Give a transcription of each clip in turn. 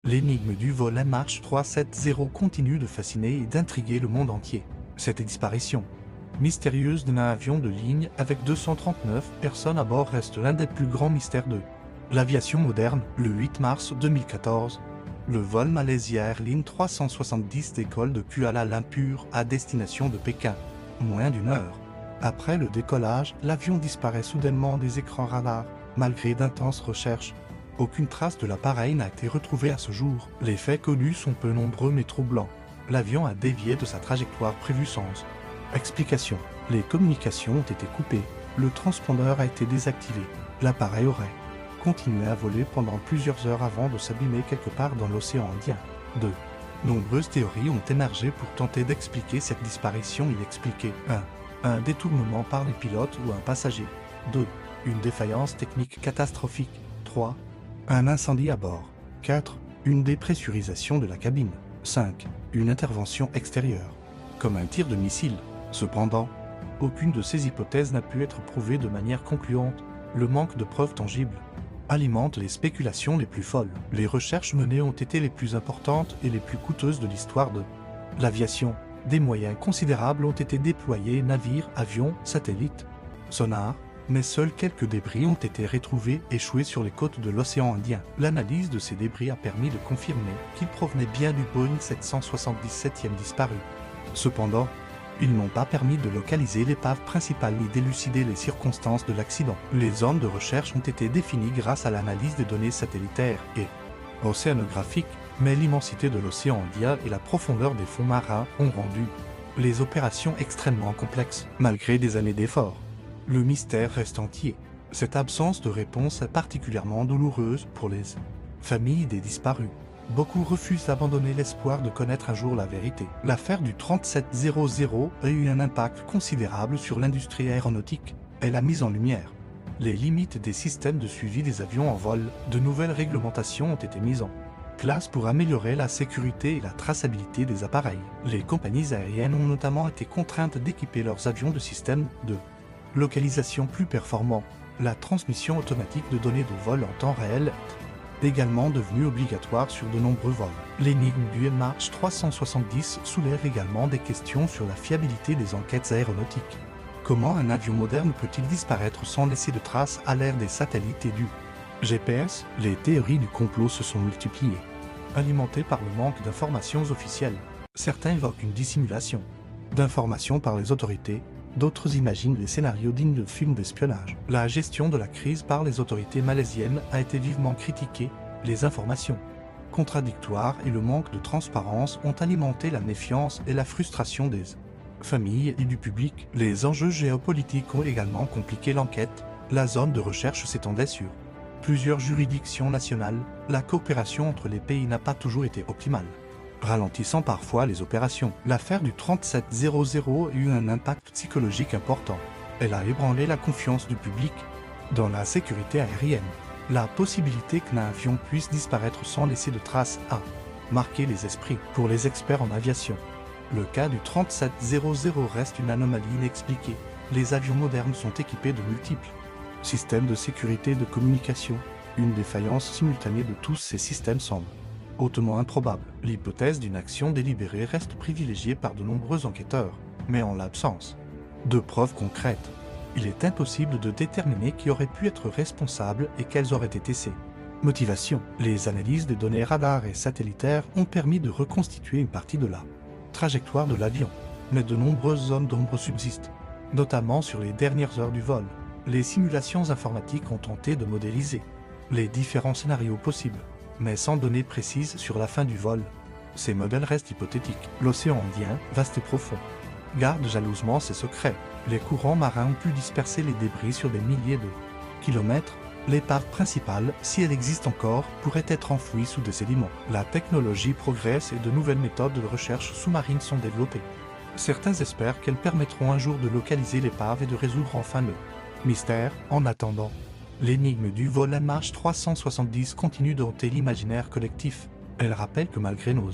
L'énigme du vol MH370 continue de fasciner et d'intriguer le monde entier. Cette disparition mystérieuse d'un avion de ligne avec 239 personnes à bord reste l'un des plus grands mystères de l'aviation moderne. Le 8 mars 2014, le vol Malaysia Airlines 370 décolle de Kuala Lumpur à destination de Pékin. Moins d'une heure après le décollage, l'avion disparaît soudainement des écrans radars, malgré d'intenses recherches. Aucune trace de l'appareil n'a été retrouvée à ce jour. Les faits connus sont peu nombreux mais troublants. L'avion a dévié de sa trajectoire prévue sans explication. Les communications ont été coupées. Le transpondeur a été désactivé. L'appareil aurait continué à voler pendant plusieurs heures avant de s'abîmer quelque part dans l'océan Indien. De nombreuses théories ont émergé pour tenter d'expliquer cette disparition inexpliquée. 1. Un détournement par les pilotes ou un passager. 2. Une défaillance technique catastrophique. 3. Un incendie à bord. 4. Une dépressurisation de la cabine. 5. Une intervention extérieure, comme un tir de missile. Cependant, aucune de ces hypothèses n'a pu être prouvée de manière concluante. Le manque de preuves tangibles alimente les spéculations les plus folles. Les recherches menées ont été les plus importantes et les plus coûteuses de l'histoire de l'aviation. Des moyens considérables ont été déployés, navires, avions, satellites, sonars, mais seuls quelques débris ont été retrouvés échoués sur les côtes de l'océan Indien. L'analyse de ces débris a permis de confirmer qu'ils provenaient bien du Boeing 777e disparu. Cependant, ils n'ont pas permis de localiser l'épave principale ni d'élucider les circonstances de l'accident. Les zones de recherche ont été définies grâce à l'analyse des données satellitaires et océanographiques, mais l'immensité de l'océan Indien et la profondeur des fonds marins ont rendu les opérations extrêmement complexes, malgré des années d'efforts. Le mystère reste entier. Cette absence de réponse est particulièrement douloureuse pour les familles des disparus. Beaucoup refusent d'abandonner l'espoir de connaître un jour la vérité. L'affaire du 3700 a eu un impact considérable sur l'industrie aéronautique. Elle a mis en lumière les limites des systèmes de suivi des avions en vol. De nouvelles réglementations ont été mises en place pour améliorer la sécurité et la traçabilité des appareils. Les compagnies aériennes ont notamment été contraintes d'équiper leurs avions de systèmes de localisation plus performants. La transmission automatique de données de vol en temps réel est également devenue obligatoire sur de nombreux vols. L'énigme du MH370 soulève également des questions sur la fiabilité des enquêtes aéronautiques. Comment un avion moderne peut-il disparaître sans laisser de traces à l'ère des satellites et du GPS? Les théories du complot se sont multipliées, alimentées par le manque d'informations officielles. Certains évoquent une dissimulation d'informations par les autorités. D'autres imaginent des scénarios dignes de films d'espionnage. La gestion de la crise par les autorités malaisiennes a été vivement critiquée. Les informations contradictoires et le manque de transparence ont alimenté la méfiance et la frustration des familles et du public. Les enjeux géopolitiques ont également compliqué l'enquête. La zone de recherche s'étendait sur plusieurs juridictions nationales. La coopération entre les pays n'a pas toujours été optimale, ralentissant parfois les opérations. L'affaire du 3700 a eu un impact psychologique important. Elle a ébranlé la confiance du public dans la sécurité aérienne. La possibilité qu'un avion puisse disparaître sans laisser de traces a marqué les esprits. Pour les experts en aviation, le cas du 3700 reste une anomalie inexpliquée. Les avions modernes sont équipés de multiples systèmes de sécurité et de communication. Une défaillance simultanée de tous ces systèmes semble hautement improbable. L'hypothèse d'une action délibérée reste privilégiée par de nombreux enquêteurs, mais en l'absence de preuves concrètes, il est impossible de déterminer qui aurait pu être responsable et quelles auraient été ses motivations. Les analyses des données radars et satellitaires ont permis de reconstituer une partie de la trajectoire de l'avion, mais de nombreuses zones d'ombre subsistent, notamment sur les dernières heures du vol. Les simulations informatiques ont tenté de modéliser les différents scénarios possibles, mais sans données précises sur la fin du vol. Ces modèles restent hypothétiques. L'océan Indien, vaste et profond, garde jalousement ses secrets. Les courants marins ont pu disperser les débris sur des milliers de kilomètres. L'épave principale, si elle existe encore, pourrait être enfouie sous des sédiments. La technologie progresse et de nouvelles méthodes de recherche sous-marine sont développées. Certains espèrent qu'elles permettront un jour de localiser l'épave et de résoudre enfin le mystère. En attendant, l'énigme du vol MH370 continue de hanter l'imaginaire collectif. Elle rappelle que malgré nos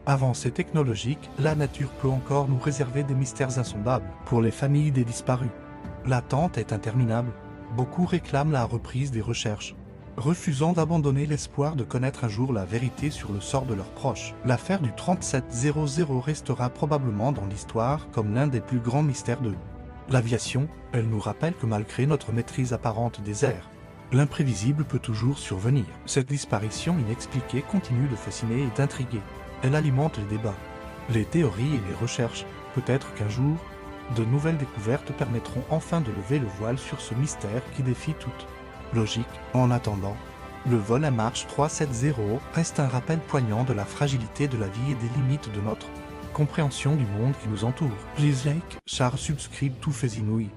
avancées technologiques, la nature peut encore nous réserver des mystères insondables. Pour les familles des disparus, l'attente est interminable. Beaucoup réclament la reprise des recherches refusant d'abandonner l'espoir de connaître un jour la vérité sur le sort de leurs proches. L'affaire du 3700 restera probablement dans l'histoire comme l'un des plus grands mystères de l'aviation. Elle nous rappelle que malgré notre maîtrise apparente des airs, l'imprévisible peut toujours survenir. Cette disparition inexpliquée continue de fasciner et d'intriguer. Elle alimente les débats, les théories et les recherches. Peut-être qu'un jour, de nouvelles découvertes permettront enfin de lever le voile sur ce mystère qui défie toute logique. En attendant, le vol March 370 reste un rappel poignant de la fragilité de la vie et des limites de notre compréhension du monde qui nous entoure. Please like, share, subscribe, tout fait inouï.